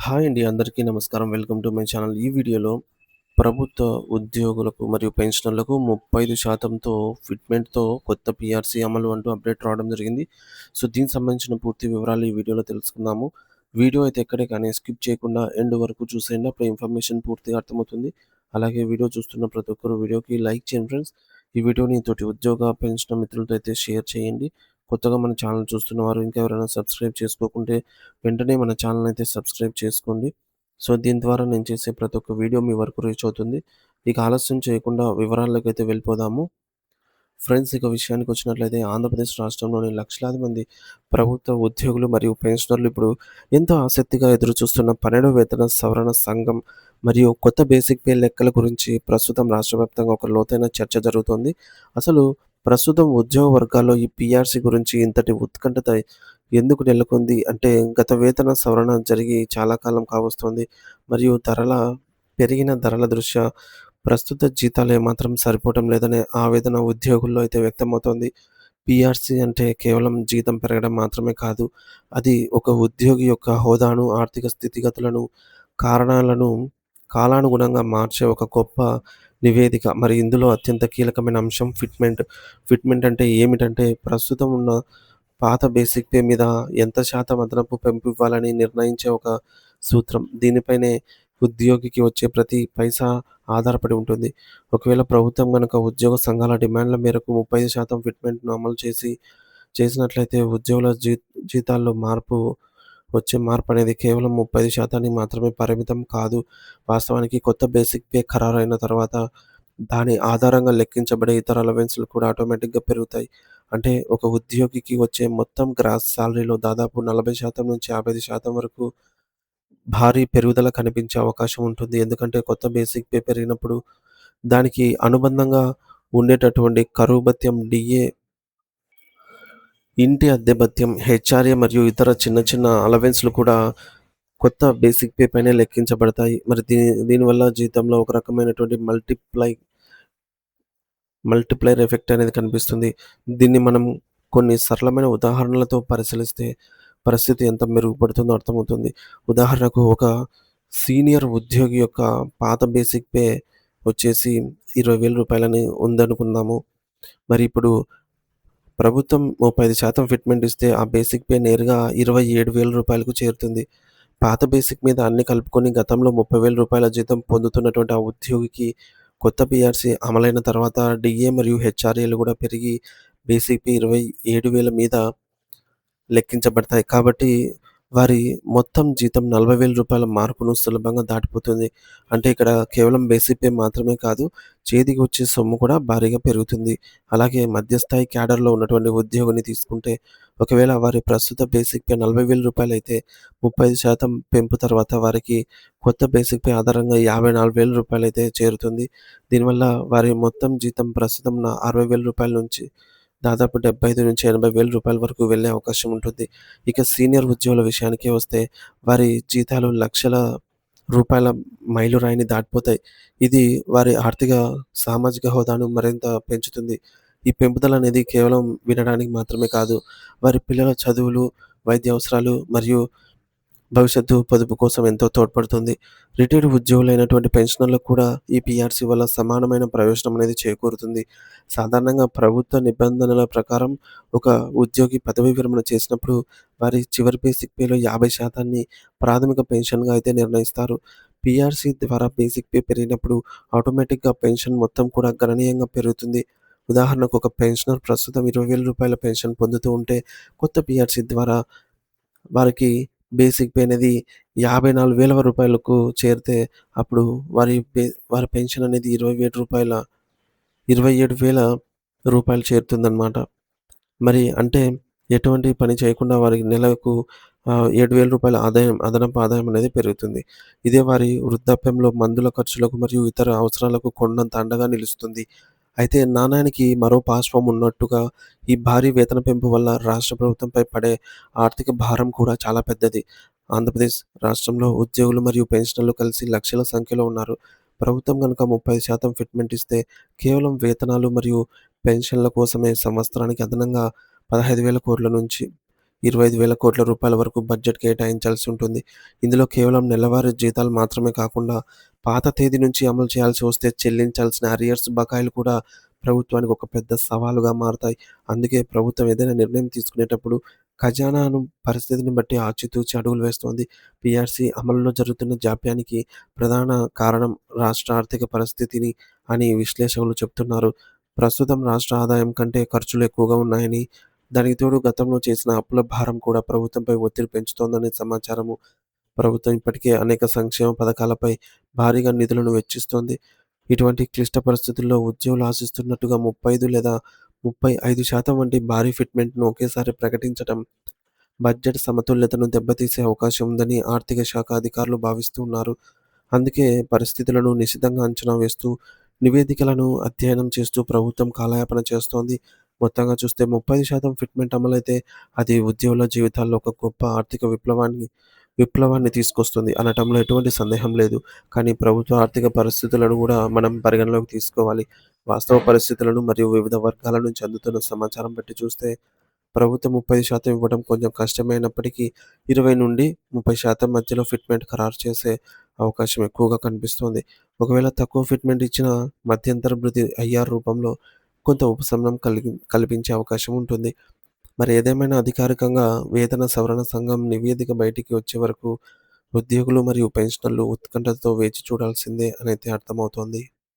Hi అండి. అందరికీ నమస్కారం. Welcome to my channel. ఈ వీడియోలో ప్రభుత్వ ఉద్యోగులకు మరియు పెన్షనర్లకు 35%తో ఫిట్‌మెంట్‌తో కొత్త పీఆర్సీ అమలు అంటూ అప్డేట్ రావడం జరిగింది. సో, దీనికి సంబంధించిన పూర్తి వివరాలు ఈ వీడియోలో తెలుసుకుందాము. వీడియో అయితే ఎక్కడే కానీ స్కిప్ చేయకుండా ఎండ్ వరకు చూసేయండి. అప్పుడు ఇన్ఫర్మేషన్ పూర్తిగా అర్థమవుతుంది. అలాగే వీడియో చూస్తున్న ప్రతి ఒక్కరు వీడియోకి లైక్ చేయండి ఫ్రెండ్స్. ఈ వీడియోని తోటి ఉద్యోగ, పెన్షనర్ మిత్రులతో అయితే షేర్ చేయండి. కొత్తగా మన ఛానల్ చూస్తున్నవారు ఇంకా ఎవరైనా సబ్స్క్రైబ్ చేసుకోకుంటే వెంటనే మన ఛానల్ అయితే సబ్స్క్రైబ్ చేసుకోండి. సో, దీని ద్వారా నేను చేసే ప్రతి ఒక్క వీడియో మీ వరకు రీచ్ అవుతుంది. ఇక ఆలస్యం చేయకుండా వివరాల్లోకైతే వెళ్ళిపోదాము. ఫ్రెండ్స్, ఇక విషయానికొచ్చినట్లయితే ఆంధ్రప్రదేశ్ రాష్ట్రంలోని లక్షలాది మంది ప్రభుత్వ ఉద్యోగులు మరియు పెన్షనర్లు ఇప్పుడు ఎంతో ఆసక్తిగా ఎదురుచూస్తున్న 12వ వేతన సవరణ సంఘం మరియు కొత్త బేసిక్ పే లెక్కల గురించి ప్రస్తుతం రాష్ట్ర వ్యాప్తంగా ఒక లోతైన చర్చ జరుగుతోంది. అసలు ప్రస్తుతం ఉద్యోగ వర్గాల్లో ఈ పీఆర్సీ గురించి ఇంతటి ఉత్కంఠత ఎందుకు నెలకొంది అంటే, గత వేతన సవరణ జరిగి చాలా కాలం కావస్తోంది. మరియు పెరిగిన ధరల దృష్ట్యా ప్రస్తుత జీతాలు ఏమాత్రం సరిపోవటం లేదనే ఆవేదన ఉద్యోగుల్లో అయితే వ్యక్తమవుతోంది. పీఆర్సీ అంటే కేవలం జీతం పెరగడం మాత్రమే కాదు. అది ఒక ఉద్యోగి యొక్క హోదాను, ఆర్థిక స్థితిగతులను, కారణాలను కాలానుగుణంగా మార్చే ఒక గొప్ప నివేదిక. మరి ఇందులో అత్యంత కీలకమైన అంశం ఫిట్‌మెంట్. ఫిట్‌మెంట్ అంటే ఏమిటంటే, ప్రస్తుతం ఉన్న పాత బేసిక్ పే మీద ఎంత శాతం అదనపు పెంపు ఇవ్వాలని నిర్ణయించే ఒక సూత్రం. దీనిపైనే ఉద్యోగికి వచ్చే ప్రతి పైసా ఆధారపడి ఉంటుంది. ఒకవేళ ప్రభుత్వం గనక ఉద్యోగ సంఘాల డిమాండ్ల మేరకు 35% ఫిట్‌మెంట్‌ను అమలు చేసినట్లయితే ఉద్యోగుల జీతాల్లో మార్పనేది కేవలం 35% మాత్రమే పరిమితం కాదు. వాస్తవానికి కొత్త బేసిక్ పే ఖరారైన తర్వాత దాని ఆధారంగా లెక్కించబడే ఇతర అలవెన్స్‌లు కూడా ఆటోమేటిక్‌గా పెరుగుతాయి. అంటే ఒక ఉద్యోగికి వచ్చే మొత్తం గ్రాస్ సాలరీలో దాదాపు 40% నుంచి 55% వరకు భారీ పెరుగుదల కనిపించే అవకాశం ఉంటుంది. ఎందుకంటే కొత్త బేసిక్ పే పెరిగినప్పుడు దానికి అనుబంధంగా ఉండేటటువంటి కరువు భత్యం, డీఏ, ఇంటి అద్దె భత్యం, హెచ్ఆర్ఏ మరియు ఇతర చిన్న చిన్న అలవెన్స్‌లు కూడా కొత్త బేసిక్ పే పైనే లెక్కించబడతాయి. మరి దీనివల్ల జీతంలో ఒక రకమైనటువంటి మల్టిప్లైర్ ఎఫెక్ట్ అనేది కనిపిస్తుంది. దీన్ని మనం కొన్ని సరళమైన ఉదాహరణలతో పరిశీలిస్తే పరిస్థితి ఎంత మెరుగుపడుతుందో అర్థమవుతుంది. ఉదాహరణకు, ఒక సీనియర్ ఉద్యోగి యొక్క పాత బేసిక్ పే వచ్చేసి రూ. 20,000 ఉందనుకుందాము. మరి ఇప్పుడు ప్రభుత్వం 35% ఫిట్‌మెంట్ ఇస్తే ఆ బేసిక్ పే నేరుగా రూ. 27,000కు చేరుతుంది. పాత బేసిక్ మీద అన్ని కలుపుకొని గతంలో రూ. 30,000 జీతం పొందుతున్నటువంటి ఆ ఉద్యోగికి కొత్త పీఆర్సీ అమలైన తర్వాత డీఏ మరియు హెచ్ఆర్ఏలు కూడా పెరిగి బేసిక్ పే 27,000 మీద లెక్కించబడతాయి. కాబట్టి వారి మొత్తం జీతం రూ. 40,000 మార్కును సులభంగా దాటిపోతుంది. అంటే ఇక్కడ కేవలం బేసిక్ పే మాత్రమే కాదు, చేతికి వచ్చే సొమ్ము కూడా భారీగా పెరుగుతుంది. అలాగే మధ్యస్థాయి క్యాడర్‌లో ఉన్నటువంటి ఉద్యోగిని తీసుకుంటే, ఒకవేళ వారి ప్రస్తుత బేసిక్ పే రూ. 40,000 అయితే 35% పెంపు తర్వాత వారికి కొత్త బేసిక్ పే ఆధారంగా రూ. 54,000 అయితే చేరుతుంది. దీనివల్ల వారి మొత్తం జీతం ప్రస్తుతం ఉన్న రూ. 60,000 నుంచి దాదాపు 75,000-80,000 వరకు వెళ్ళే అవకాశం ఉంటుంది. ఇక సీనియర్ ఉద్యోగుల విషయానికే వస్తే వారి జీతాలు లక్షల రూపాయల మైలురాయిని దాటిపోతాయి. ఇది వారి ఆర్థిక, సామాజిక హోదాను మరింత పెంచుతుంది. ఈ పెంపుదల అనేది కేవలం వినడానికి మాత్రమే కాదు, వారి పిల్లల చదువులు, వైద్య అవసరాలు మరియు భవిష్యత్తు పొదుపు కోసం ఎంతో తోడ్పడుతుంది. రిటైర్డ్ ఉద్యోగులైనటువంటి పెన్షనర్లకు కూడా ఈ పీఆర్సీ వల్ల సమానమైన ప్రయోజనం అనేది చేకూరుతుంది. సాధారణంగా ప్రభుత్వ నిబంధనల ప్రకారం ఒక ఉద్యోగి పదవీ విరమణ చేసినప్పుడు వారి చివరి బేసిక్ పేలో 50% ప్రాథమిక పెన్షన్‌గా అయితే నిర్ణయిస్తారు. పీఆర్సీ ద్వారా బేసిక్ పే పెరిగినప్పుడు ఆటోమేటిక్‌గా పెన్షన్ మొత్తం కూడా గణనీయంగా పెరుగుతుంది. ఉదాహరణకు, ఒక పెన్షనర్ ప్రస్తుతం రూ. 20,000 పెన్షన్ పొందుతూ ఉంటే, కొత్త పీఆర్సీ ద్వారా వారికి బేసిక్ పే అనేది రూ. 54,000కు చేరితే అప్పుడు వారి పెన్షన్ అనేది రూ. 27,000 చేరుతుందనమాట. మరి అంటే ఎటువంటి పని చేయకుండా వారికి నెలకు రూ. 7,000 అదనపు ఆదాయం అనేది పెరుగుతుంది. ఇదే వారి వృద్ధాప్యంలో మందుల ఖర్చులకు మరియు ఇతర అవసరాలకు కొండంత అండగా నిలుస్తుంది. అయితే నాణానికి మరో పార్శ్వం ఉన్నట్టుగా ఈ భారీ వేతన పెంపు వల్ల రాష్ట్ర ప్రభుత్వంపై పడే ఆర్థిక భారం కూడా చాలా పెద్దది. ఆంధ్రప్రదేశ్ రాష్ట్రంలో ఉద్యోగులు మరియు పెన్షనర్లు కలిసి లక్షల సంఖ్యలో ఉన్నారు. ప్రభుత్వం గనుక 30% ఫిట్‌మెంట్ ఇస్తే కేవలం వేతనాలు మరియు పెన్షన్ల కోసమే సంవత్సరానికి అదనంగా 15,000 కోట్ల నుంచి 25,000 కోట్ల వరకు బడ్జెట్ కేటాయించాల్సి ఉంటుంది. ఇందులో కేవలం నెలవారీ జీతాలు మాత్రమే కాకుండా పాత తేదీ నుంచి అమలు చేయాల్సి వస్తే చెల్లించాల్సిన అరియర్స్ బకాయిలు కూడా ప్రభుత్వానికి ఒక పెద్ద సవాలుగా మారతాయి. అందుకే ప్రభుత్వం ఏదైనా నిర్ణయం తీసుకునేటప్పుడు ఖజానాను పరిస్థితిని బట్టి ఆచితూచి అడుగులు వేస్తోంది. పీఆర్సీ అమలులో జరుగుతున్న జాప్యానికి ప్రధాన కారణం రాష్ట్ర ఆర్థిక పరిస్థితిని అని విశ్లేషకులు చెప్తున్నారు. ప్రస్తుతం రాష్ట్ర ఆదాయం కంటే ఖర్చులు ఎక్కువగా ఉన్నాయని, దానికి తోడు గతంలో చేసిన అప్పుల భారం కూడా ప్రభుత్వంపై ఒత్తిడి పెంచుతోందని సమాచారము. ప్రభుత్వం ఇప్పటికే అనేక సంక్షేమ పథకాలపై భారీగా నిధులను వెచ్చిస్తోంది. ఇటువంటి క్లిష్ట పరిస్థితుల్లో ఉద్యోగులు ఆశిస్తున్నట్టుగా 35 లేదా 35% వంటి భారీ ఫిట్‌మెంట్‌ను ఒకేసారి ప్రకటించటం బడ్జెట్ సమతుల్యతను దెబ్బతీసే అవకాశం ఉందని ఆర్థిక శాఖ అధికారులు భావిస్తూ ఉన్నారు. అందుకే పరిస్థితులను నిశితంగా అంచనా వేస్తూ, నివేదికలను అధ్యయనం చేస్తూ ప్రభుత్వం కాలయాపన చేస్తోంది. మొత్తంగా చూస్తే 35% ఫిట్‌మెంట్ అమలైతే అది ఉద్యోగుల జీవితాల్లో ఒక గొప్ప ఆర్థిక విప్లవాన్ని తీసుకొస్తుంది అనటంలో ఎటువంటి సందేహం లేదు. కానీ ప్రభుత్వ ఆర్థిక పరిస్థితులను గూడా మనం పరిగణలోకి తీసుకోవాలి. వాస్తవ పరిస్థితులను మరియు వివిధ వర్గాల నుంచి అందుతున్న సమాచారం బట్టి చూస్తే ప్రభుత్వం 30% ఇవ్వడం కొంచెం కష్టమైనప్పటికీ 20-30% మధ్యలో ఫిట్‌మెంట్ ఖరారు చేసే అవకాశం ఎక్కువగా కనిపిస్తోంది. ఒకవేళ తక్కువ ఫిట్‌మెంట్ ఇచ్చినా మధ్యంతర భృతి ఐఆర్ రూపంలో కొంత ఉపశమనం కల్పించే అవకాశం ఉంటుంది. మరి ఏదేమైనా అధికారికంగా వేతన సవరణ సంఘం నివేదిక బయటికి వచ్చే వరకు ఉద్యోగులు మరియు పెన్షనర్లు ఉత్కంఠతో వేచి చూడాల్సిందే అనైతే అర్థమవుతోంది.